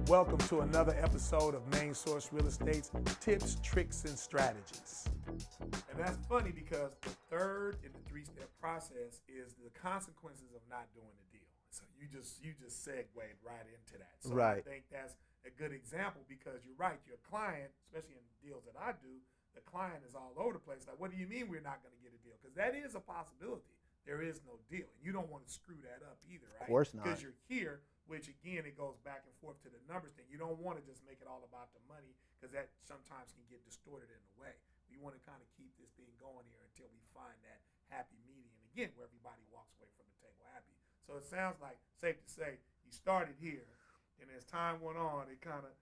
Welcome to another episode of Main Source Real Estate's Tips, Tricks, and Strategies. And that's funny because the third in the three-step process is the consequences of not doing the deal. So you just segued right into that. So Right. I think that's a good example because you're right. Your client, especially in deals that I do, the client is all over the place. Like, what do you mean we're not going to get a deal? Because that is a possibility. There is no deal. And you don't want to screw that up either, right? Of course not. Because you're here, which again, it goes back and forth to the numbers thing. You don't want to just make it all about the money because that sometimes can get distorted in a way. We want to kind of keep this thing going here until we find that happy medium, again, where everybody walks away from the table happy. So it sounds like, safe to say, you started here, and as time went on, it kind of,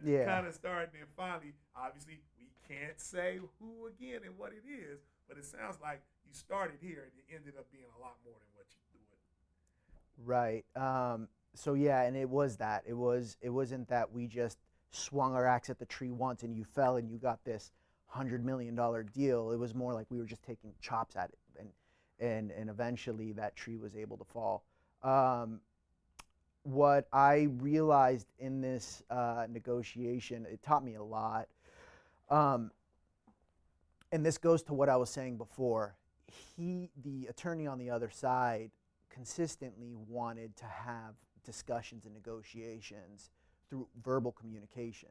kind of started, and finally, obviously, we can't say who again and what it is, but it sounds like you started here, and it ended up being a lot more than what you do it. Right. So yeah, and it was that. It wasn't that we just swung our axe at the tree once and you fell and you got this $100 million deal. It was more like we were just taking chops at it, and eventually that tree was able to fall. What I realized in this negotiation, it taught me a lot. And this goes to what I was saying before. The attorney on the other side, consistently wanted to have discussions and negotiations through verbal communication.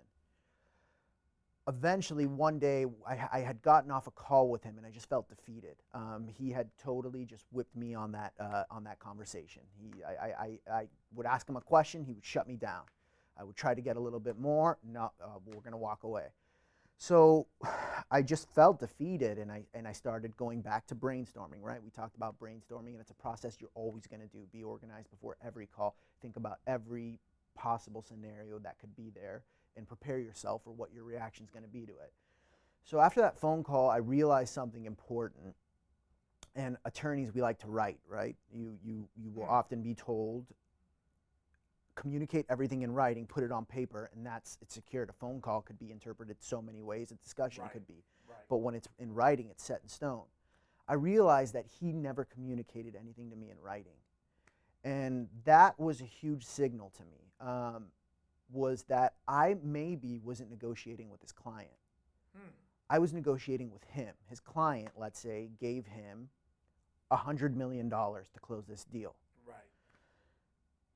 Eventually, one day, I had gotten off a call with him, and I just felt defeated. He had totally just whipped me on that conversation. I would ask him a question, he would shut me down. I would try to get a little bit more. No, we're going to walk away. So I just felt defeated, and I started going back to brainstorming, right? We talked about brainstorming, and it's a process you're always going to do. Be organized before every call. Think about every possible scenario that could be there and prepare yourself for what your reaction is going to be to it. So after that phone call, I realized something important. And attorneys, we like to write, right? You will often be told, communicate everything in writing, put it on paper, and it's secured. A phone call could be interpreted so many ways. A discussion could be. Right. But when it's in writing, it's set in stone. I realized that he never communicated anything to me in writing. And that was a huge signal to me, was that I maybe wasn't negotiating with his client. I was negotiating with him. His client, let's say, gave him $100 million to close this deal. Right.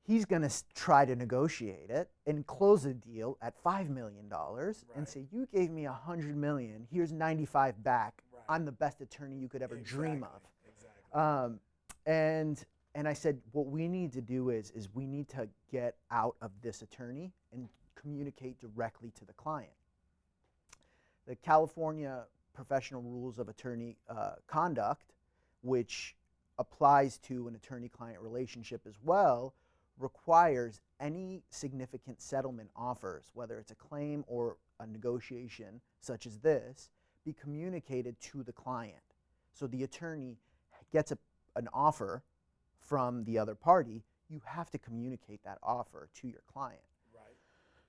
He's going to try to negotiate it and close the deal at $5 million and say, you gave me $100 million, here's 95 back. Right. I'm the best attorney you could ever dream of. Exactly. And I said, what we need to do is we need to get out of this attorney and communicate directly to the client. The California Professional Rules of Attorney Conduct, which applies to an attorney-client relationship as well, requires any significant settlement offers, whether it's a claim or a negotiation such as this, be communicated to the client. So the attorney gets an offer from the other party, you have to communicate that offer to your client. Right.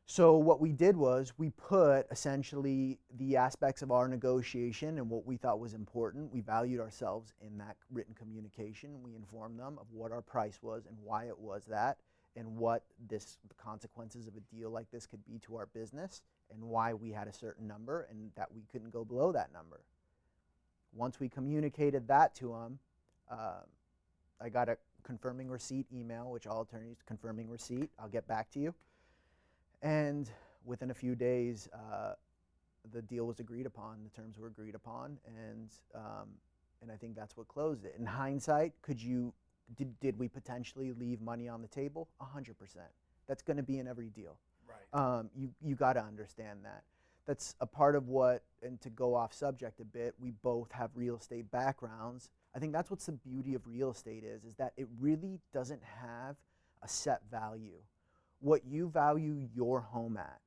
So what we did was we put essentially the aspects of our negotiation and what we thought was important. We valued ourselves in that written communication. We informed them of what our price was and why it was that, and what the consequences of a deal like this could be to our business, and why we had a certain number and that we couldn't go below that number. Once we communicated that to them, I got a confirming receipt email, which all attorneys, confirming receipt, I'll get back to you. And within a few days, the deal was agreed upon, the terms were agreed upon, and I think that's what closed it. In hindsight, did we potentially leave money on the table? 100%. That's going to be in every deal. Right. You got to understand that. That's a part of what, and to go off subject a bit, we both have real estate backgrounds. I think that's what's the beauty of real estate is that it really doesn't have a set value. What you value your home at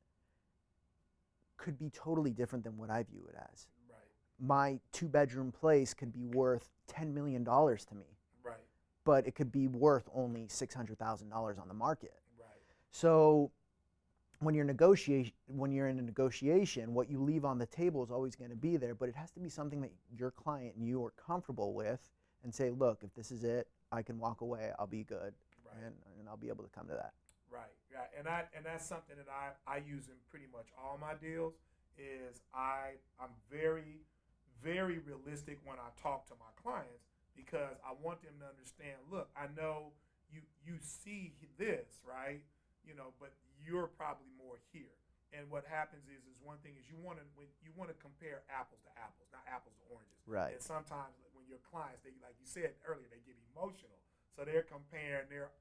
could be totally different than what I view it as. Right. My 2-bedroom place could be worth $10 million to me. Right. But it could be worth only $600,000 on the market. Right. So when you're in a negotiation, what you leave on the table is always going to be there, but it has to be something that your client and you are comfortable with, and say, look, if this is it, I can walk away, I'll be good, Right. and I'll be able to come to that. Right. Right. And that's something that I use in pretty much all my deals. Is I'm very, very realistic when I talk to my clients, because I want them to understand. Look, I know you see this, right? But you're probably more here. And what happens is one thing is you want to compare apples to apples, not apples to oranges. Right. And sometimes when your clients, they, like you said earlier, they get emotional, so they're comparing their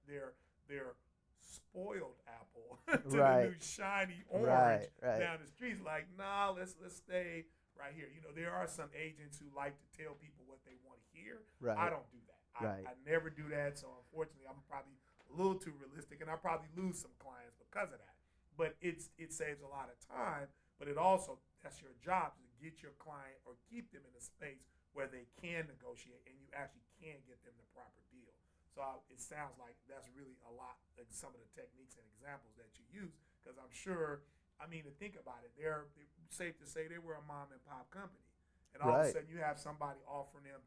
spoiled apple to the new shiny orange down the street. It's like, nah, let's stay right here. There are some agents who like to tell people what they want to hear. Right. I don't do that. I never do that. So unfortunately, I'm probably a little too realistic, and I probably lose some clients because of that. But it saves a lot of time. But it also, that's your job, to get your client or keep them in a space where they can negotiate and you actually can get them the proper deal. So it sounds like that's really a lot, like some of the techniques and examples that you use, because I'm sure, to think about it, they're safe to say they were a mom and pop company. And all of a sudden you have somebody offering them,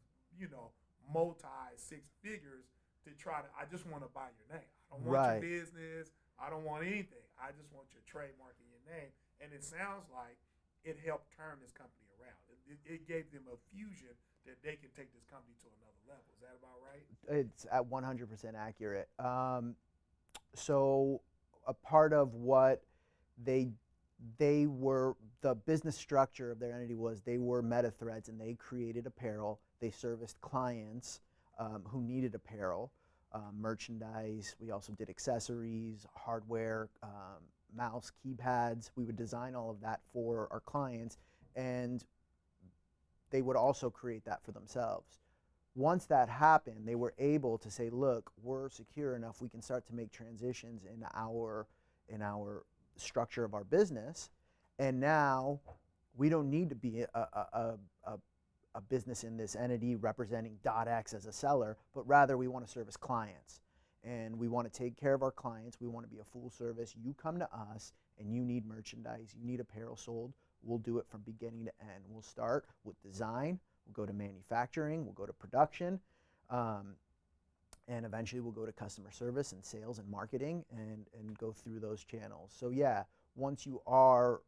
multi six figures to try to, I just want to buy your name. I don't want your business. I don't want anything. I just want your trademark and your name. And it sounds like it helped turn this company around. It gave them a fusion that they can take this company to another level. Is that about right? It's at 100% accurate. So a part of what they were, the business structure of their entity was, they were Meta Threads, and they created apparel. They serviced clients who needed apparel, merchandise. We also did accessories, hardware, mouse, keypads. We would design all of that for our clients, and they would also create that for themselves. Once that happened, they were able to say, look, we're secure enough, we can start to make transitions in our structure of our business, and now we don't need to be a business in this entity representing .x as a seller, but rather we want to service clients, and we want to take care of our clients. We want to be a full service. You come to us and you need merchandise, you need apparel sold, we'll do it from beginning to end. We'll start with design, we'll go to manufacturing, we'll go to production, and eventually we'll go to customer service and sales and marketing, and go through those channels. So yeah, once you are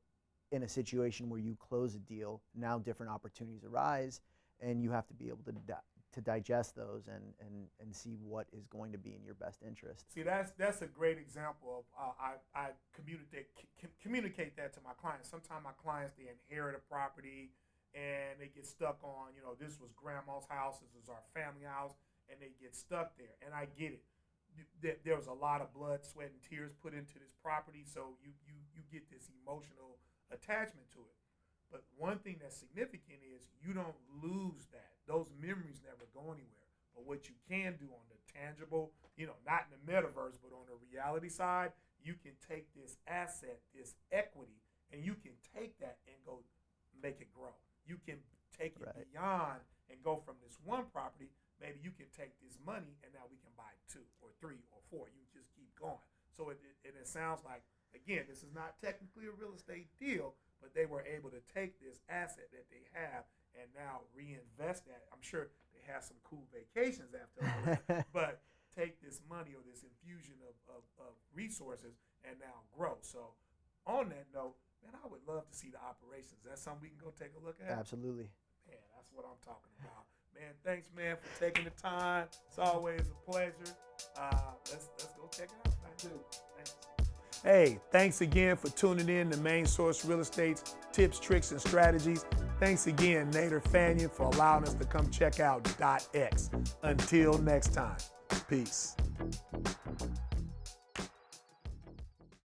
in a situation where you close a deal, now different opportunities arise, and you have to be able to digest those and see what is going to be in your best interest. See, that's a great example of I communicate that to my clients. Sometimes my clients, they inherit a property and they get stuck on, this was grandma's house, this was our family house, and they get stuck there. And I get it. There was a lot of blood, sweat, and tears put into this property, so you get this emotional attachment to it. But one thing that's significant is you don't lose that. Those memories never go anywhere. But what you can do on the tangible, not in the metaverse, but on the reality side, you can take this asset, this equity, and you can take that and go make it grow. You can take it beyond and go from this one property. Maybe you can take this money and now we can buy 2 or 3 or 4. You just keep going. So it sounds like, again, this is not technically a real estate deal, but they were able to take this asset that they have and now reinvest that. I'm sure they have some cool vacations after all that, but take this money or this infusion of resources and now grow. So on that note, man, I would love to see the operations. That's something we can go take a look at? Absolutely. Man, that's what I'm talking about. Man, thanks, man, for taking the time. It's always a pleasure. Let's go check it out. Thank you. Thanks. Hey, thanks again for tuning in to Main Source Real Estate's tips, tricks, and strategies. Thanks again, Nader Fanyan, for allowing us to come check out .x. Until next time, peace.